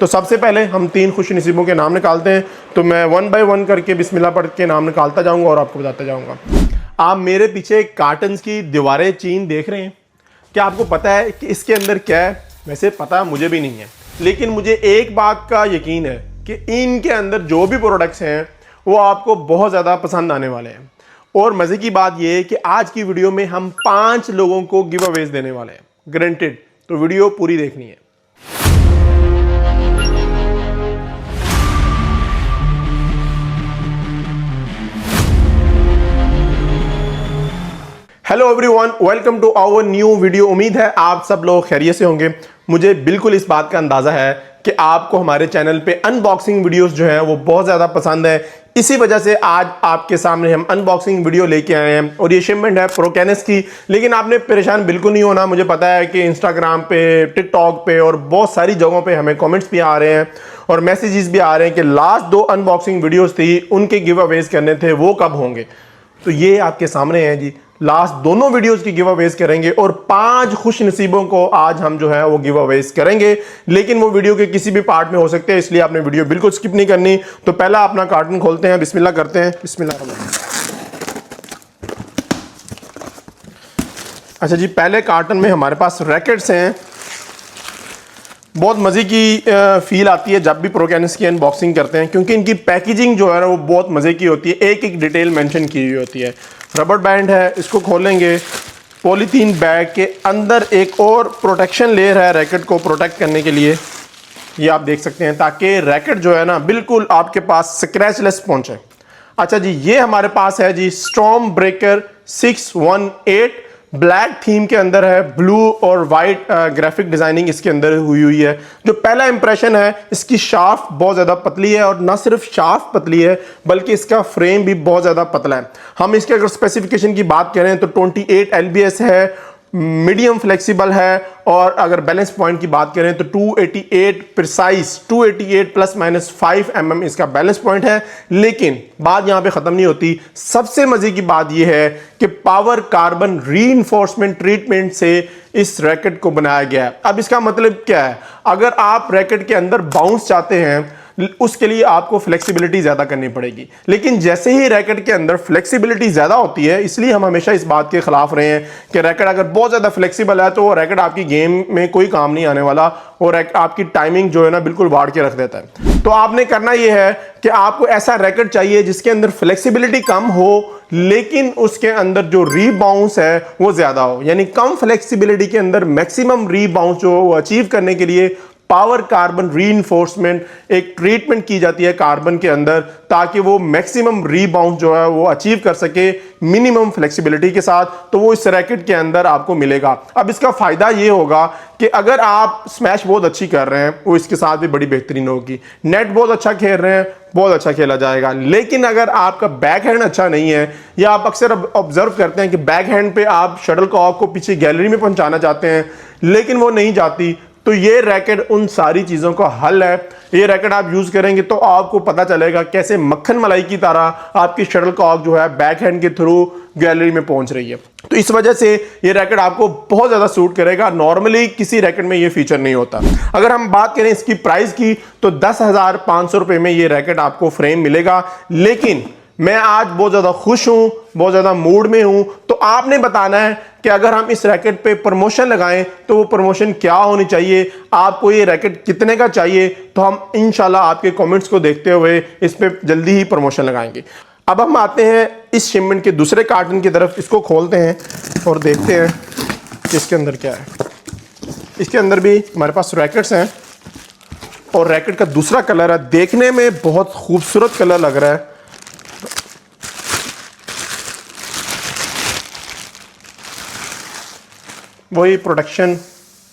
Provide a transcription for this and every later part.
तो सबसे पहले हम 3 खुश नसीबों के नाम निकालते हैं। तो मैं 1 बाय 1 करके बिस्मिल्लाह पढ़ के नाम निकालता जाऊंगा और आपको बताता जाऊंगा। आप मेरे पीछे कार्टन्स की दीवारें चीन देख रहे हैं। क्या आपको पता है कि इसके अंदर क्या है? वैसे पता मुझे भी नहीं है, लेकिन मुझे एक बात का यकीन है कि इनके अंदर जो भी प्रोडक्ट्स हैं वो आपको बहुत ज़्यादा पसंद आने वाले हैं। और मज़े की बात यह है कि आज की वीडियो में हम 5 लोगों को गिव अवेज देने वाले हैं, गारंटेड। तो वीडियो पूरी देखनी है। Hello everyone, welcome to our new video. उम्मीद है आप सब लोग खैरियत से होंगे। मुझे बिल्कुल इस बात का अंदाजा है कि आपको हमारे चैनल पे अनबॉक्सिंग वीडियोस जो हैं वो बहुत ज़्यादा पसंद है। इसी वजह से आज आपके सामने हम अनबॉक्सिंग वीडियो लेके आए हैं और ये शिपमेंट है प्रोकैनस की। लेकिन आपने परेशान बिल्कुल नहीं होना। मुझे पता है कि इंस्टाग्राम पे, टिकटॉक पे और बहुत सारी जगहों पे हमें कमेंट्स भी आ रहे हैं और मैसेजेस भी आ रहे हैं कि लास्ट 2 अनबॉक्सिंग वीडियोज़ थी, उनके गिव अवेज करने थे, वो कब होंगे। तो ये आपके सामने है जी, लास्ट दोनों वीडियोस की गिव अवेज करेंगे और 5 खुश नसीबों को आज हम जो है वो गिव अवेज करेंगे। लेकिन वो वीडियो के किसी भी पार्ट में हो सकते हैं, इसलिए आपने वीडियो बिल्कुल स्किप नहीं करनी। तो पहला अपना कार्टन खोलते हैं, बिस्मिल्लाह करते हैं। बिस्मिल्लाह। अच्छा जी, पहले कार्टन में हमारे पास रैकेट्स हैं। बहुत मज़े की फील आती है जब भी प्रोकैनस की अनबॉक्सिंग करते हैं, क्योंकि इनकी पैकेजिंग जो है ना वो बहुत मज़े की होती है। एक एक डिटेल मेंशन की हुई होती है। रबर बैंड है, इसको खोलेंगे। पॉलीथीन बैग के अंदर एक और प्रोटेक्शन लेयर है रैकेट को प्रोटेक्ट करने के लिए, ये आप देख सकते हैं, ताकि रैकेट जो है ना बिल्कुल आपके पास स्क्रैचलेस पहुंचे। अच्छा जी, ये हमारे पास है जी स्टॉर्म ब्रेकर 618। ब्लैक थीम के अंदर है, ब्लू और वाइट ग्राफिक डिजाइनिंग इसके अंदर हुई है। जो पहला इंप्रेशन है, इसकी शाफ्ट बहुत ज़्यादा पतली है और ना सिर्फ शाफ्ट पतली है बल्कि इसका फ्रेम भी बहुत ज़्यादा पतला है। हम इसके अगर स्पेसिफिकेशन की बात करें तो 28 LBS है, मीडियम फ्लेक्सिबल है, और अगर बैलेंस पॉइंट की बात करें तो 288 प्रिसाइज 288 प्लस माइनस 5 mm इसका बैलेंस पॉइंट है। लेकिन बात यहां पे खत्म नहीं होती। सबसे मजे की बात यह है कि पावर कार्बन रीइंफोर्समेंट ट्रीटमेंट से इस रैकेट को बनाया गया है। अब इसका मतलब क्या है? अगर आप रैकेट के अंदर बाउंस चाहते हैं उसके लिए आपको फ्लेक्सिबिलिटी ज्यादा करनी पड़ेगी। लेकिन जैसे ही रैकेट के अंदर फ्लेक्सिबिलिटी ज्यादा होती है, इसलिए हम हमेशा इस बात के खिलाफ रहे हैं कि रैकेट अगर बहुत ज्यादा फ्लेक्सिबल है तो वो रैकेट आपकी गेम में कोई काम नहीं आने वाला और आपकी टाइमिंग जो है ना बिल्कुल बाढ़ के रख देता है। तो आपने करना यह है कि आपको ऐसा रैकेट चाहिए जिसके अंदर फ्लेक्सिबिलिटी कम हो लेकिन उसके अंदर जो रीबाउंस है वो ज्यादा हो। यानी कम फ्लेक्सिबिलिटी के अंदर मैक्सिमम रीबाउंस जो वो अचीव करने के लिए पावर कार्बन रीइंफोर्समेंट एक ट्रीटमेंट की जाती है कार्बन के अंदर, ताकि वो मैक्सिमम रीबाउंस जो है वो अचीव कर सके मिनिमम फ्लेक्सिबिलिटी के साथ। तो वो इस रैकेट के अंदर आपको मिलेगा। अब इसका फायदा ये होगा कि अगर आप स्मैश बहुत अच्छी कर रहे हैं वो इसके साथ भी बड़ी बेहतरीन होगी। नेट बहुत अच्छा खेल रहे हैं, बहुत अच्छा खेला जाएगा। लेकिन अगर आपका बैक हैंड अच्छा नहीं है, या आप अक्सर ऑब्जर्व करते हैं कि बैक हैंड पे आप शटल कॉक को पीछे गैलरी में पहुंचाना चाहते हैं लेकिन वो नहीं जाती, तो ये रैकेट उन सारी चीज़ों का हल है। ये रैकेट आप यूज़ करेंगे तो आपको पता चलेगा कैसे मक्खन मलाई की तरह आपकी शटल कॉक जो है बैक हैंड के थ्रू गैलरी में पहुंच रही है। तो इस वजह से ये रैकेट आपको बहुत ज़्यादा सूट करेगा। नॉर्मली किसी रैकेट में ये फीचर नहीं होता। अगर हम बात करें इसकी प्राइस की तो 10,500 रुपये में ये रैकेट आपको फ्रेम मिलेगा। लेकिन मैं आज बहुत ज़्यादा खुश हूँ, बहुत ज़्यादा मूड में हूँ। तो आपने बताना है कि अगर हम इस रैकेट पे प्रमोशन लगाएं तो वो प्रमोशन क्या होनी चाहिए, आपको ये रैकेट कितने का चाहिए। तो हम इंशाल्लाह आपके कमेंट्स को देखते हुए इस पे जल्दी ही प्रमोशन लगाएंगे। अब हम आते हैं इस शिपमेंट के दूसरे कार्टन की तरफ। इसको खोलते हैं और देखते हैं कि इसके अंदर क्या है। इसके अंदर भी हमारे पास रैकेट्स हैं और रैकेट का दूसरा कलर है, देखने में बहुत खूबसूरत कलर लग रहा है। वही प्रोटेक्शन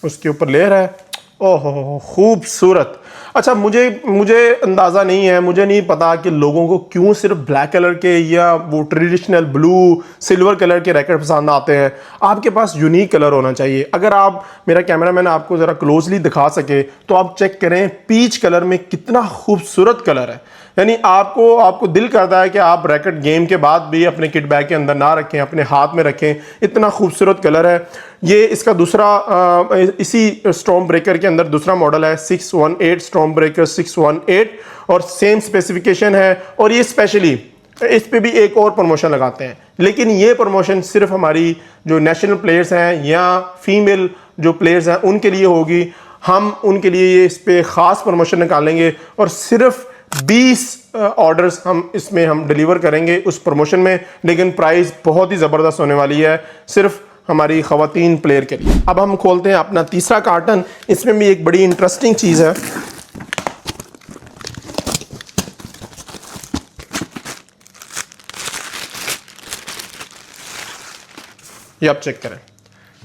उसके ऊपर लेयर है। ओहो खूबसूरत। अच्छा, मुझे अंदाज़ा नहीं है, मुझे नहीं पता कि लोगों को क्यों सिर्फ ब्लैक कलर के या वो ट्रेडिशनल ब्लू सिल्वर कलर के रैकेट पसंद आते हैं। आपके पास यूनिक कलर होना चाहिए। अगर आप, मेरा कैमरामैन आपको ज़रा क्लोजली दिखा सके तो आप चेक करें पीच कलर में कितना खूबसूरत कलर है। यानी आपको दिल करता है कि आप रैकेट गेम के बाद भी अपने किट बैग के अंदर ना रखें, अपने हाथ में रखें। इतना खूबसूरत कलर है। ये इसका दूसरा इसी स्टॉर्म ब्रेकर के अंदर दूसरा मॉडल है 618 स्टॉर्म ब्रेकर 618 और सेम स्पेसिफिकेशन है। और ये स्पेशली इस पे भी एक और प्रमोशन लगाते हैं, लेकिन ये प्रमोशन सिर्फ हमारी जो नेशनल प्लेयर्स हैं या फीमेल जो प्लेयर्स हैं उनके लिए होगी। हम उनके लिए ये इस पे ख़ास प्रमोशन निकालेंगे और सिर्फ 20 ऑर्डर्स हम डिलीवर करेंगे उस प्रमोशन में, लेकिन प्राइस बहुत ही ज़बरदस्त होने वाली है सिर्फ हमारी ख़वातीन प्लेयर के लिए। अब हम खोलते हैं अपना तीसरा कार्टन। इसमें भी एक बड़ी इंटरेस्टिंग चीज़ है। ये आप चेक करें,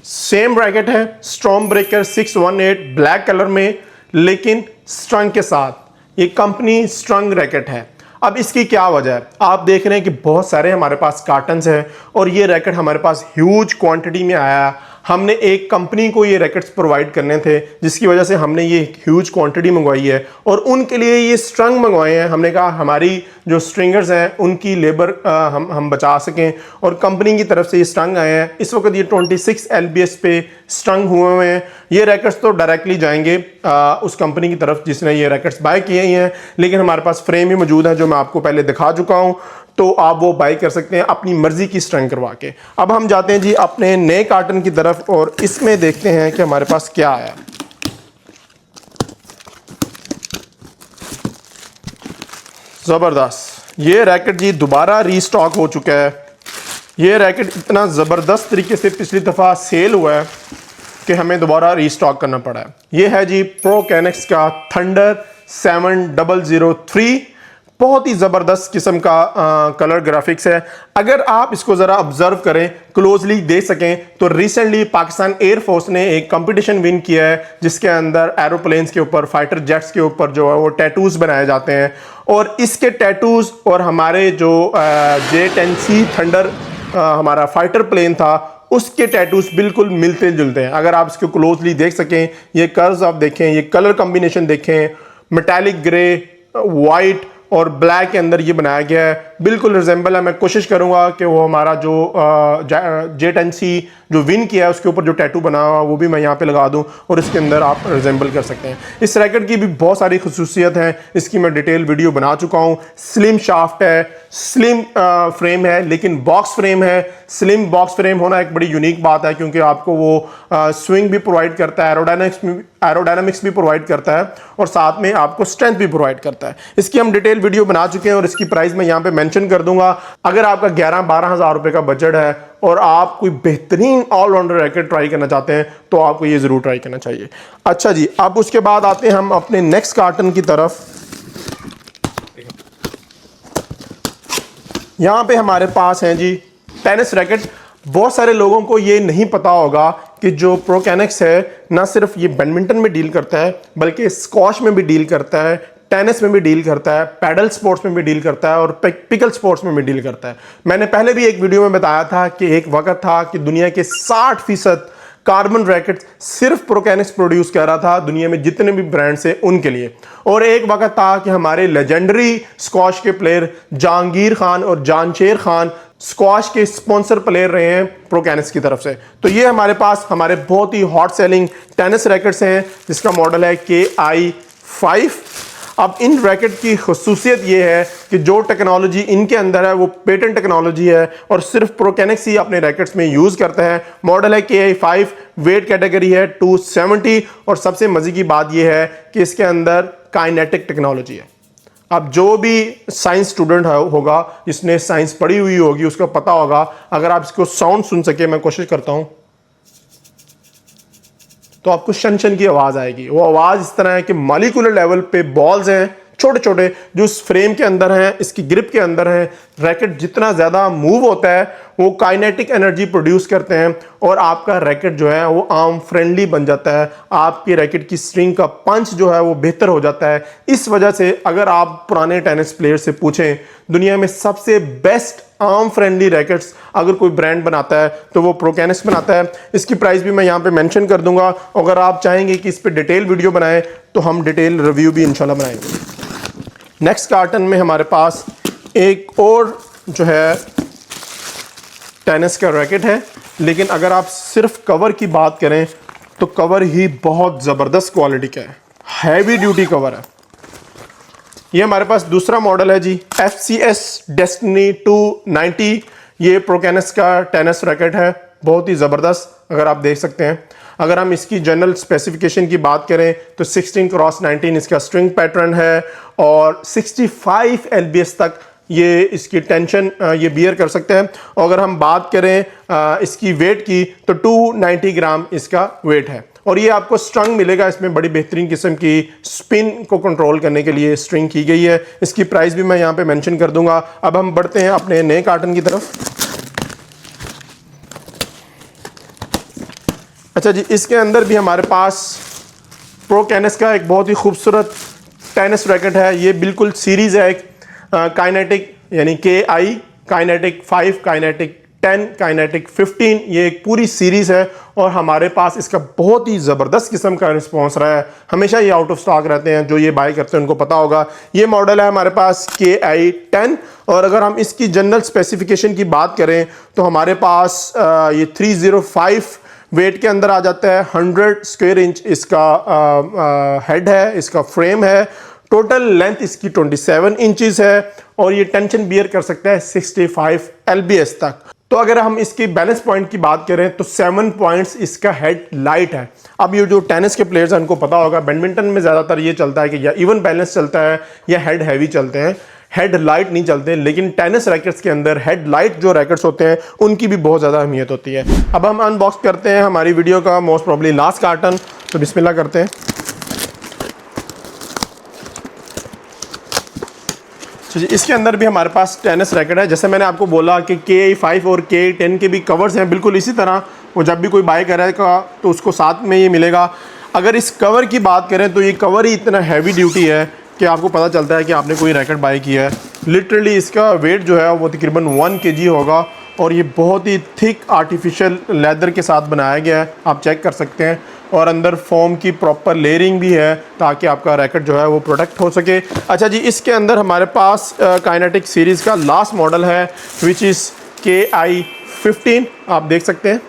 सेम रैकेट है स्टॉर्म ब्रेकर 618 ब्लैक कलर में, लेकिन स्ट्रंग के साथ। ये कंपनी स्ट्रंग रैकेट है। अब इसकी क्या वजह है? आप देख रहे हैं कि बहुत सारे हमारे पास कार्टन्स हैं और ये रैकेट हमारे पास ह्यूज क्वांटिटी में आया। हमने एक कंपनी को ये रैकेट्स प्रोवाइड करने थे, जिसकी वजह से हमने ये ह्यूज क्वांटिटी मंगवाई है और उनके लिए ये स्ट्रंग मंगवाए हैं। हमने कहा हमारी जो स्ट्रिंगर्स हैं उनकी लेबर हम बचा सकें, और कंपनी की तरफ से ये स्ट्रंग आए हैं। इस वक्त ये 26 LBS पे स्ट्रंग हुए हुए हैं। ये रैकेट्स तो डायरेक्टली जाएंगे उस कंपनी की तरफ जिसने ये रैकेट्स बाय किए ही हैं, लेकिन हमारे पास फ्रेम ही मौजूद है जो मैं आपको पहले दिखा चुका हूँ, तो आप वो बाय कर सकते हैं अपनी मर्जी की स्ट्रंग करवा के। अब हम जाते हैं जी अपने नए कार्टन की तरफ और इसमें देखते हैं कि हमारे पास क्या आया। जबरदस्त, ये रैकेट जी दोबारा रीस्टॉक हो चुका है। ये रैकेट इतना ज़बरदस्त तरीके से पिछली दफ़ा सेल हुआ है कि हमें दोबारा रीस्टॉक करना पड़ा है। ये है जी प्रोकैनेक्स का थंडर 7003। बहुत ही ज़बरदस्त किस्म का कलर ग्राफिक्स है। अगर आप इसको ज़रा ऑब्जर्व करें, क्लोजली देख सकें, तो रिसेंटली पाकिस्तान एयरफोर्स ने एक कंपटीशन विन किया है जिसके अंदर एरोप्लेन्स के ऊपर, फाइटर जेट्स के ऊपर जो है वो टैटूज़ बनाए जाते हैं, और इसके टैटूज़ और हमारे जो J-10C थंडर हमारा फाइटर प्लेन था उसके टैटूज़ बिल्कुल मिलते जुलते हैं। अगर आप इसको क्लोजली देख सकें, ये कर्व्स आप देखें, ये कलर कॉम्बिनेशन देखें, मेटालिक ग्रे, वाइट और ब्लैक के अंदर ये बनाया गया है, बिल्कुल रिजेंबल है। मैं कोशिश करूंगा कि वो हमारा जो J-10C जो विन किया है उसके ऊपर जो टैटू बना हुआ वो भी मैं यहाँ पे लगा दूं और इसके अंदर आप रिजेंबल कर सकते हैं। इस रैकेट की भी बहुत सारी खसूसियत हैं, इसकी मैं डिटेल वीडियो बना चुका हूँ। स्लिम शाफ्ट है, स्लिम फ्रेम है, लेकिन बॉक्स फ्रेम है। स्लिम बॉक्स फ्रेम होना एक बड़ी यूनिक बात है, क्योंकि आपको वो स्विंग भी प्रोवाइड करता है, एरोडायनामिक्स भी प्रोवाइड करता है, और साथ में आपको स्ट्रेंथ भी प्रोवाइड करता है। इसकी हम डिटेल वीडियो बना चुके हैं और इसकी प्राइस मैं यहाँ पे मेंशन कर दूंगा। अगर आपका 11-12 हज़ार रुपए का बजट है और आप कोई बेहतरीन ऑलराउंडर रैकेट ट्राई करना चाहते हैं तो आपको ये जरूर ट्राई करना चाहिए। अच्छा जी, अब उसके बाद आते हैं हम अपने नेक्स्ट कार्टन की तरफ। यहां पे हमारे पास हैं जी टेनिस रैकेट। बहुत सारे लोगों को ये नहीं पता होगा कि जो प्रोकैनेक्स है ना सिर्फ ये बैडमिंटन में डील करता है, बल्कि स्क्वॉश में भी डील करता है, टेनिस में भी डील करता है, पैडल स्पोर्ट्स में भी डील करता है और पिकल स्पोर्ट्स में भी डील करता है। मैंने पहले भी एक वीडियो में बताया था कि एक वक्त था कि दुनिया के 60% कार्बन रैकेट सिर्फ प्रोकैनेक्स प्रोड्यूस कर रहा था दुनिया में जितने भी ब्रांड्स हैं उनके लिए। और एक वक्त था कि हमारे लेजेंडरी स्क्वॉश के प्लेयर जहांगीर खान और जानशेर खान स्क्वॉश के स्पॉन्सर प्लेयर रहे हैं प्रोकैनेक्स की तरफ से। तो ये हमारे पास हमारे बहुत ही हॉट सेलिंग टेनिस रैकेट्स हैं जिसका मॉडल है KI5। अब इन रैकेट की खसूसियत ये है कि जो टेक्नोलॉजी इनके अंदर है वो पेटेंट टेक्नोलॉजी है और सिर्फ प्रोकैनेक्स ही अपने रैकेट्स में यूज़ करता है। मॉडल है KI5, वेट कैटेगरी है 270, और सबसे मज़े की बात ये है कि इसके अंदर काइनेटिक टेक्नोलॉजी है। अब जो भी साइंस स्टूडेंट होगा, जिसने साइंस पढ़ी हुई होगी, उसको पता होगा। अगर आप इसको साउंड सुन सके, मैं कोशिश करता हूँ, तो आपको शन शन की आवाज़ आएगी। वो आवाज़ इस तरह है कि मॉलिक्यूलर लेवल पे बॉल्स हैं छोटे छोटे जो इस फ्रेम के अंदर हैं, इसकी ग्रिप के अंदर हैं। रैकेट जितना ज़्यादा मूव होता है वो काइनेटिक एनर्जी प्रोड्यूस करते हैं और आपका रैकेट जो है वो आर्म फ्रेंडली बन जाता है। आपकी रैकेट की स्ट्रिंग का पंच जो है वो बेहतर हो जाता है। इस वजह से अगर आप पुराने टेनिस प्लेयर से पूछें, दुनिया में सबसे बेस्ट आर्म फ्रेंडली रैकेट्स अगर कोई ब्रांड बनाता है तो वो प्रोकैनेक्स बनाता है। इसकी प्राइस भी मैं यहाँ पे मेंशन कर दूंगा। अगर आप चाहेंगे कि इस पे डिटेल वीडियो बनाएं तो हम डिटेल रिव्यू भी इंशाल्लाह बनाएंगे। नेक्स्ट कार्टन में हमारे पास एक और जो है टेनिस का रैकेट है, लेकिन अगर आप सिर्फ कवर की बात करें तो कवर ही बहुत ज़बरदस्त क्वालिटी का है, हैवी ड्यूटी कवर है। ये हमारे पास दूसरा मॉडल है जी, FCS Destiny 290। ये प्रोकैनस का टेनिस रैकेट है, बहुत ही ज़बरदस्त, अगर आप देख सकते हैं। अगर हम इसकी जनरल स्पेसिफिकेशन की बात करें तो 16x19 इसका स्ट्रिंग पैटर्न है और 65 LBS तक ये इसकी टेंशन ये बियर कर सकते हैं। और अगर हम बात करें इसकी वेट की तो 290 ग्राम इसका वेट है और ये आपको स्ट्रंग मिलेगा। इसमें बड़ी बेहतरीन किस्म की स्पिन को कंट्रोल करने के लिए स्ट्रिंग की गई है। इसकी प्राइस भी मैं यहाँ पे मेंशन कर दूंगा। अब हम बढ़ते हैं अपने नए कार्टन की तरफ। अच्छा जी, इसके अंदर भी हमारे पास प्रो कैनस का एक बहुत ही खूबसूरत टेनिस रैकेट है। ये बिल्कुल सीरीज़ है, एक काइनेटिक यानी KI, काइनेटिक 5, काइनेटिक 10, काइनेटिक 15, ये एक पूरी सीरीज़ है और हमारे पास इसका बहुत ही ज़बरदस्त किस्म का रिस्पॉन्स रहा है। हमेशा ये आउट ऑफ स्टॉक रहते हैं, जो ये बाय करते हैं उनको पता होगा। ये मॉडल है हमारे पास KI 10 और अगर हम इसकी जनरल स्पेसिफिकेशन की बात करें तो हमारे पास ये 305 वेट के अंदर आ जाता है। 100 स्क्वायर इंच इसका हेड है, इसका फ्रेम है। टोटल लेंथ इसकी 27 इंचेस है और ये टेंशन बियर कर सकता है 65 LBS तक। तो अगर हम इसकी बैलेंस पॉइंट की बात करें तो 7 पॉइंट्स इसका हेड लाइट है। अब ये जो टेनिस के प्लेयर्स हैं उनको पता होगा, बैडमिंटन में ज़्यादातर ये चलता है कि या इवन बैलेंस चलता है या हेड हैवी चलते हैं, हेड लाइट नहीं चलते। लेकिन टेनिस रैकेट्स के अंदर हेड लाइट जो रैकेट्स होते हैं उनकी भी बहुत ज़्यादा अहमियत होती है। अब हम अनबॉक्स करते हैं हमारी वीडियो का मोस्ट प्रॉब्ली लास्ट कार्टन, तो बिस्मिल्लाह करते हैं। तो इसके अंदर भी हमारे पास टेनिस रैकेट है। जैसे मैंने आपको बोला कि KI 5 और KI 10 के भी कवर्स हैं, बिल्कुल इसी तरह वो जब भी कोई बाय करेगा तो उसको साथ में ये मिलेगा। अगर इस कवर की बात करें तो ये कवर ही इतना हैवी ड्यूटी है कि आपको पता चलता है कि आपने कोई रैकेट बाय किया है। लिटरली इसका वेट जो है वो तकरीबन 1 kg होगा और ये बहुत ही थिक आर्टिफिशियल लेदर के साथ बनाया गया है, आप चेक कर सकते हैं। और अंदर फोम की प्रॉपर लेयरिंग भी है ताकि आपका रैकेट जो है वो प्रोटेक्ट हो सके। अच्छा जी, इसके अंदर हमारे पास काइनेटिक सीरीज़ का लास्ट मॉडल है विच इज़ KI 15, आप देख सकते हैं।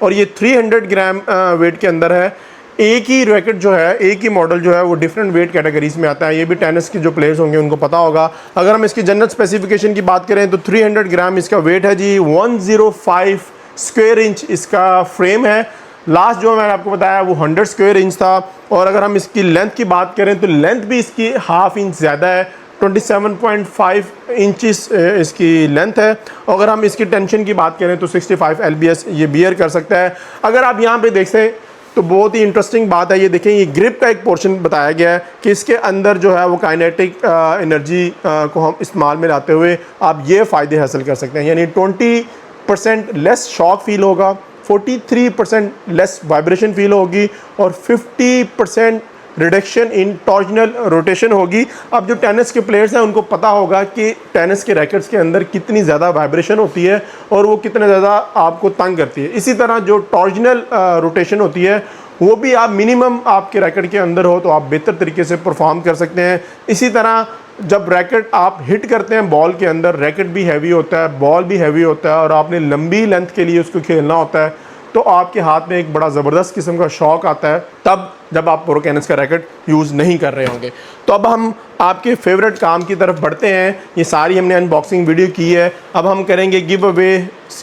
और ये 300 ग्राम वेट के अंदर है। एक ही रैकेट जो है, एक ही मॉडल जो है वो डिफरेंट वेट कैटेगरीज में आता है। ये भी टेनिस के जो प्लेयर्स होंगे उनको पता होगा। अगर हम इसकी जनरल स्पेसिफिकेशन की बात करें तो 300 ग्राम इसका वेट है जी। 105 स्क्वायर इंच इसका फ्रेम है। लास्ट जो मैंने आपको बताया वो 100 स्क्वायर इंच था। और अगर हम इसकी लेंथ की बात करें तो लेंथ भी इसकी ½ इंच ज़्यादा है, 27.5 इंचेस इसकी लेंथ है। और अगर हम इसकी टेंशन की बात करें तो 65 LBS ये बियर कर सकता है। अगर आप यहाँ पे देखें तो बहुत ही इंटरेस्टिंग बात है, ये देखें ये ग्रिप का एक पोर्शन बताया गया है कि इसके अंदर जो है वो काइनेटिक एनर्जी को हम इस्तेमाल में लाते हुए आप ये फ़ायदे हासिल कर सकते हैं। यानी 20% लेस शॉक फील होगा, 43% लेस वाइब्रेशन फील होगी और 50% रिडक्शन इन टॉर्जनल रोटेशन होगी। अब जो टेनिस के प्लेयर्स हैं उनको पता होगा कि टेनिस के रैकेट्स के अंदर कितनी ज़्यादा वाइब्रेशन होती है और वो कितने ज़्यादा आपको तंग करती है। इसी तरह जो टॉर्जनल रोटेशन होती है वो भी आप मिनिमम आपके रैकेट के अंदर हो तो आप बेहतर तरीके से परफॉर्म कर सकते हैं। इसी तरह जब रैकेट आप हिट करते हैं बॉल के अंदर, रैकेट भी हैवी होता है, बॉल भी हैवी होता है और आपने लंबी लेंथ के लिए उसको खेलना होता है तो आपके हाथ में एक बड़ा ज़बरदस्त किस्म का शॉक आता है तब जब आप प्रो कैनस का रैकेट यूज़ नहीं कर रहे होंगे। तो अब हम आपके फेवरेट काम की तरफ बढ़ते हैं। ये सारी हमने अनबॉक्सिंग वीडियो की है। अब हम करेंगे गिव अवे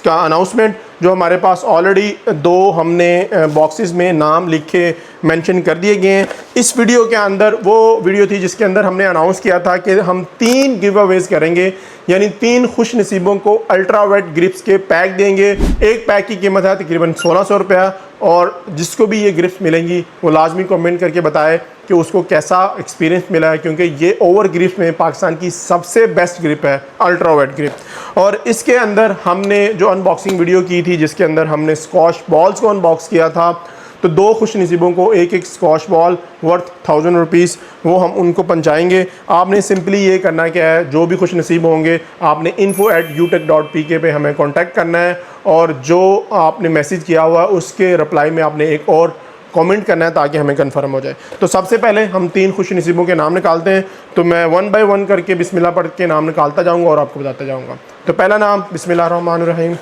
का अनाउंसमेंट। जो हमारे पास ऑलरेडी 2 हमने बॉक्सेस में नाम लिखे मेंशन कर दिए गए हैं। इस वीडियो के अंदर वो वीडियो थी जिसके अंदर हमने अनाउंस किया था कि हम 3 गिव अवेज करेंगे, यानी 3 खुश नसीबों को अल्ट्रा वेट ग्रिप्स के पैक देंगे। एक पैक की कीमत है तकरीबन 1600 रुपया और जिसको भी ये ग्रिप्स मिलेंगी वो लाजमी कमेंट करके बताए कि उसको कैसा एक्सपीरियंस मिला है, क्योंकि ये ओवर ग्रिप्स में पाकिस्तान की सबसे बेस्ट ग्रिप है अल्ट्रा वेट ग्रिप। और इसके अंदर हमने जो अनबॉक्सिंग वीडियो की थी जिसके अंदर हमने स्कॉश बॉल्स को अनबॉक्स किया था, तो 2 खुश नसीबों को एक स्कॉश बॉल वर्थ 1000 रुपीज़ वो हम उनको पहुँचाएंगे। आपने सिंपली ये करना क्या है, जो भी खुश नसीब होंगे आपने info@utech.pk पे हमें कांटेक्ट करना है और जो आपने मैसेज किया हुआ उसके रिप्लाई में आपने एक और कमेंट करना है ताकि हमें कंफर्म हो जाए। तो सबसे पहले हम 3 खुश नसीबों के नाम निकालते हैं। तो मैं 1 बाय 1 करके बिस्मिल्लाह पढ़ के नाम निकालता जाऊँगा और आपको बताता जाऊँगा। तो पहला नाम बिस्मिल्लाहिर्रहमानिर्रहीम,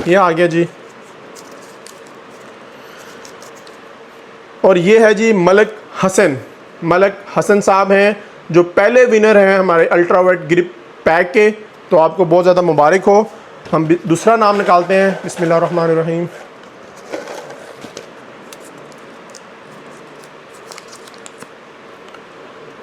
ये आ गया जी। और ये है जी मलक हसन। मलक हसन साहब हैं जो पहले विनर हैं हमारे अल्ट्रावाइट ग्रिप पैक के। तो आपको बहुत ज़्यादा मुबारक हो। हम दूसरा नाम निकालते हैं बिस्मिल्लाहिर्रहमानिर्रहीम।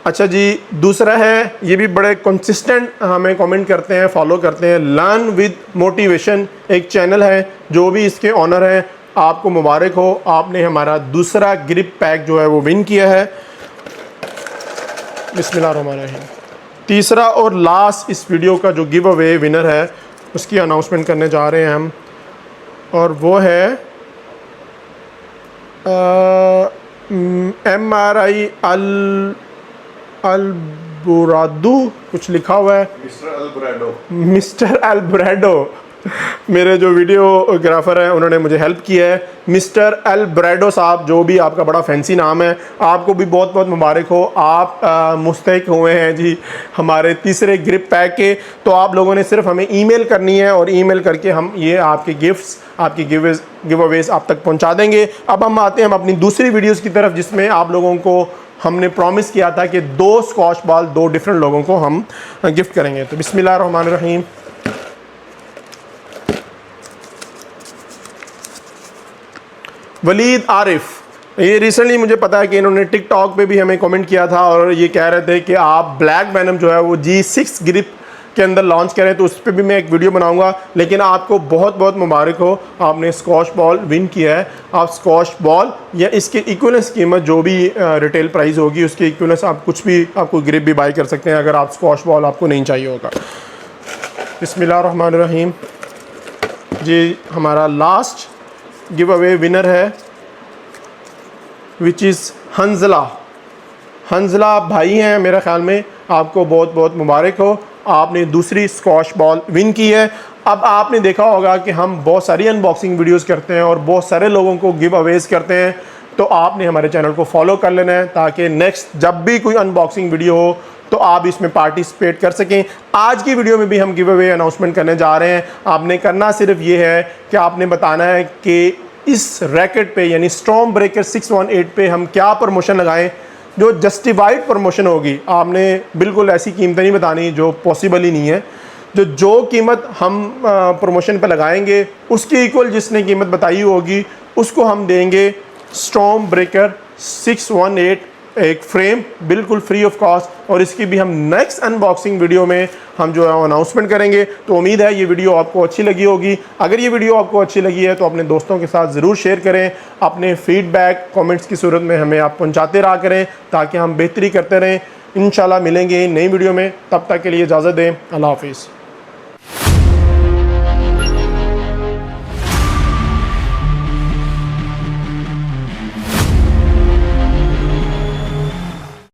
अच्छा जी, दूसरा है, ये भी बड़े कंसिस्टेंट हमें कमेंट करते हैं, फॉलो करते हैं, लर्न विद मोटिवेशन एक चैनल है, जो भी इसके ऑनर हैं आपको मुबारक हो। आपने हमारा दूसरा ग्रिप पैक जो है वो विन किया है। बिस्मिल्लाहिर्रहमानिर्रहीम। तीसरा और लास्ट इस वीडियो का जो गिव अवे विनर है उसकी अनाउंसमेंट करने जा रहे हैं हम, और वो है MRI अल्बुरादू कुछ लिखा हुआ है, मिस्टर अल्ब्रेडो। मेरे जो वीडियोग्राफर हैं उन्होंने मुझे हेल्प किया है। मिस्टर अल्ब्रेडो साहब, जो भी आपका बड़ा फैंसी नाम है, आपको भी बहुत बहुत मुबारक हो। आप मुस्तहिक हुए हैं जी हमारे तीसरे ग्रिप पैक के। तो आप लोगों ने सिर्फ हमें ईमेल करनी है और ईमेल करके हम ये आपके गिफ्ट्स, आपकी गिव अवेज आप तक पहुंचा देंगे। अब हम आते हैं हम अपनी दूसरी वीडियोज़ की तरफ, जिसमें आप लोगों को हमने प्रॉमिस किया था कि 2 स्कॉच बॉल 2 डिफरेंट लोगों को हम गिफ्ट करेंगे। तो बिस्मिल्लाहिर्रहमानिर्रहीम। वलीद आरिफ, ये रिसेंटली मुझे पता है कि इन्होंने टिकटॉक पे भी हमें कमेंट किया था और ये कह रहे थे कि आप ब्लैक वेनम जो है वो G6 ग्रिप के अंदर लॉन्च करें। तो उस पर भी मैं एक वीडियो बनाऊंगा। लेकिन आपको बहुत बहुत मुबारक हो, आपने स्कॉच बॉल विन किया है। आप स्कॉच बॉल या इसके इक्विवेलेंस कीमत जो भी रिटेल प्राइस होगी उसके इक्विवेलेंस आप कुछ भी, आपको ग्रिप भी बाई कर सकते हैं अगर आप स्कॉच बॉल आपको नहीं चाहिए होगा। बिस्मिल्लाहिर्रहमानिर्रहीम जी। हमारा लास्ट गिव अवे विनर है विच इज़ हंजला भाई हैं मेरे ख्याल में। आपको बहुत बहुत मुबारक हो, आपने दूसरी स्कॉच बॉल विन की है। अब आपने देखा होगा कि हम बहुत सारी अनबॉक्सिंग वीडियोस करते हैं और बहुत सारे लोगों को गिव अवेज करते हैं। तो आपने हमारे चैनल को फॉलो कर लेना है ताकि नेक्स्ट जब भी कोई अनबॉक्सिंग वीडियो हो तो आप इसमें पार्टिसिपेट कर सकें। आज की वीडियो में भी हम गिव अवे अनाउंसमेंट करने जा रहे हैं। आपने करना सिर्फ ये है कि आपने बताना है कि इस रैकेट पे यानी स्टॉर्म ब्रेकर 618 पे हम क्या प्रमोशन लगाएं जो जस्टिफाइड प्रमोशन होगी। आपने बिल्कुल ऐसी कीमतें नहीं बतानी जो पॉसिबल ही नहीं है। जो कीमत हम प्रमोशन पे लगाएंगे उसकी इक्वल जिसने कीमत बताई होगी उसको हम देंगे स्टॉर्म ब्रेकर 618 एक फ्रेम बिल्कुल फ्री ऑफ कॉस्ट। और इसकी भी हम नेक्स्ट अनबॉक्सिंग वीडियो में हम जो है अनाउंसमेंट करेंगे। तो उम्मीद है ये वीडियो आपको अच्छी लगी होगी। अगर ये वीडियो आपको अच्छी लगी है तो अपने दोस्तों के साथ ज़रूर शेयर करें। अपने फीडबैक कमेंट्स की सूरत में हमें आप पहुंचाते रहा करें ताकि हम बेहतरी करते रहें। इंशाल्लाह मिलेंगे नई वीडियो में, तब तक के लिए इजाज़त दें। अल्लाह हाफिज़।